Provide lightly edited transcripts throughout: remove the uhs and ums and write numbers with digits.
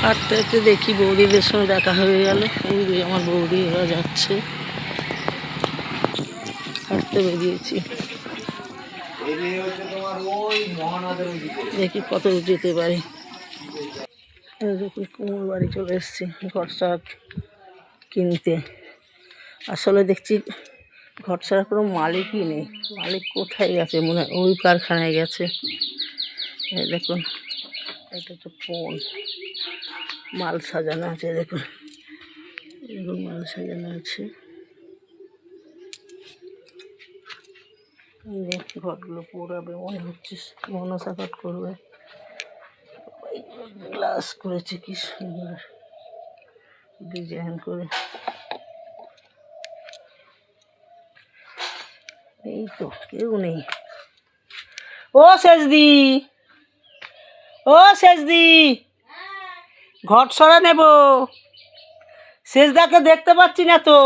হাঁটতে হাঁটতে দেখি বৌদিদের সঙ্গে দেখা হয়ে গেল। ওই যে আমার বৌদি ওরা যাচ্ছে, হাঁটতে বেরিয়েছি। দেখি কত যেতে পারি। দেখি কুমোর বাড়ি চলে এসেছি ঘর সার কিনতে। আসলে দেখছি ঘর ছাড়া কোনো মালিকই নেই। মালিক কোথায় গেছে? মনে হয় ওই কারখানায় গেছে। এই দেখুন, এটা তো ফোন, মাল সাজানো আছে। দেখুন এরকম মাল সাজানো আছে। ঘরগুলো পোড়াবে মনে হচ্ছে, মনসা কাট করবে। গ্লাস করেছে কি সুন্দর ডিজাইন করে। এই তো কেউ নেই। ও শেষদি, ও শেষদি, ঘট সরা নেব। শেষদাকে দেখতে পাচ্ছি না তো,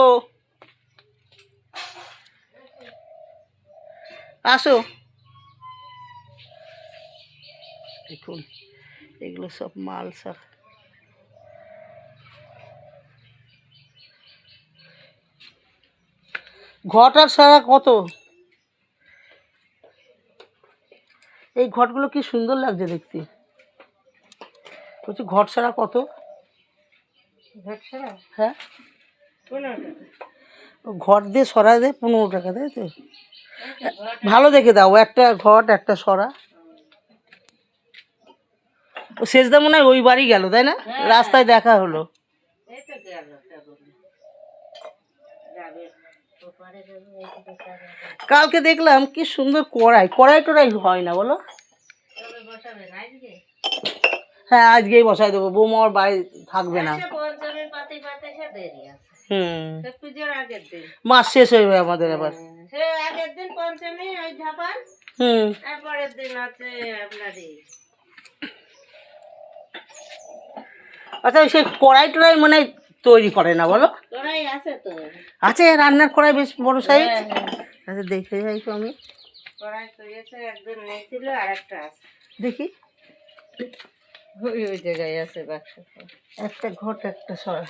আসো। দেখুন এগুলো সব মাল সব। ঘট আর সারা কত? এই ঘটগুলো কি সুন্দর লাগছে দেখতে। বলছি ঘট সারা কত? হ্যাঁ, ঘট দিয়ে সরা দেয় 15 টাকা, তাই তো? ভালো দেখে দাও, একটা ঘট একটা সরা। ও শেষদা মনে হয় ওই বাড়ি গেল, তাই না? রাস্তায় দেখা হলো। কালকে দেখলাম কি সুন্দর কড়াই, কড়াই টড়াই হয় না বলো? হ্যাঁ আজকেই বসাই দেবো, বৌমা আর বাড়ি থাকবে না। মাস শেষ হয়ে যাবে আমাদের আবার। আচ্ছা সেই কড়াই টড়াই মানে তৈরি করে না বলো? আছে রান্নার কড়াই বেশ বড় সাইজ। আচ্ছা দেখে যাই তো আমি। দেখি ওই জায়গায় আছে একটা ঘট একটা সরা।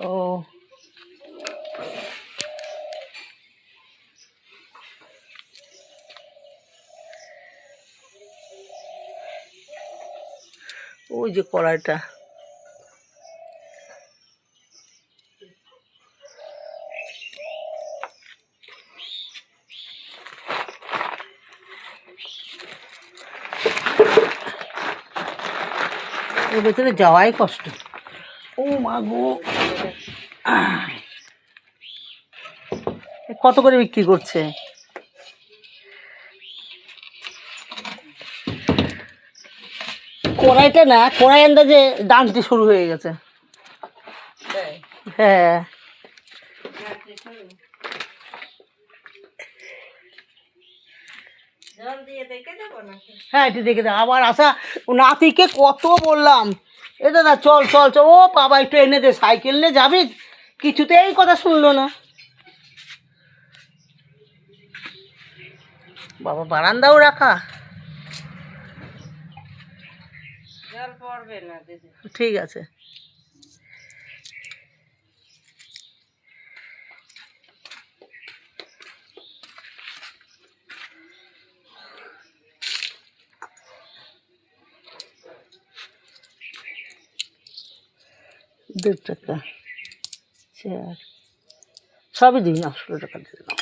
ও ওই যে কড়াইটা। এর ভেতরে যাওয়াই কষ্ট। ও মা গো, কত করে বিক্রি করছে? কড়াইটা না, কড়াই আন্দাজে ডান্সটি শুরু হয়ে গেছে। হ্যাঁ হ্যাঁ এটি দেখে দাও। আবার আসা নাতিকে কত বললাম, এ দাদা চল চল চল, ও বাবা একটু এনে দে, সাইকেল নিয়ে যাবি, কিছুতেই কথা শুনলো না। বাবা বারান্দাও রাখা। ঠিক আছে। দেড় টাকা চেয়ার সবই দিই না, 16 টাকা দিয়ে দাও।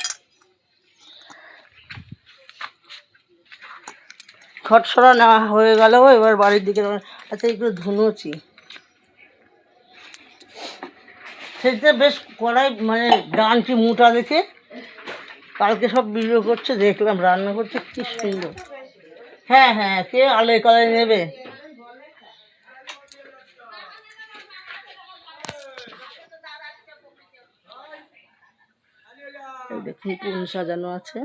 ঘট সরা নেওয়া হয়ে গেল, এবার বাড়ির দিকে। আচ্ছা এগুলো ধুনোচি, সেটা বেশ কড়াই মানে ডানটি মোটা দেখে কালকে সব ভিডিও করছে, দেখলাম রান্না করছে কি সুন্দর। হ্যাঁ হ্যাঁ, কে আলোয় কালায় নেবে? দেখুন কোন সাজানো আছে।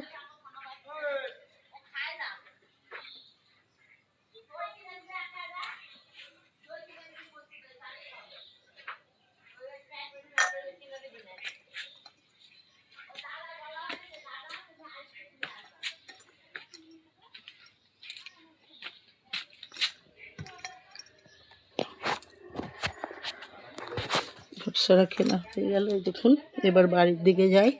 ঘর সারা কেনা হয়ে গেল। এই দেখুন, এবার বাড়ির দিকে যাই।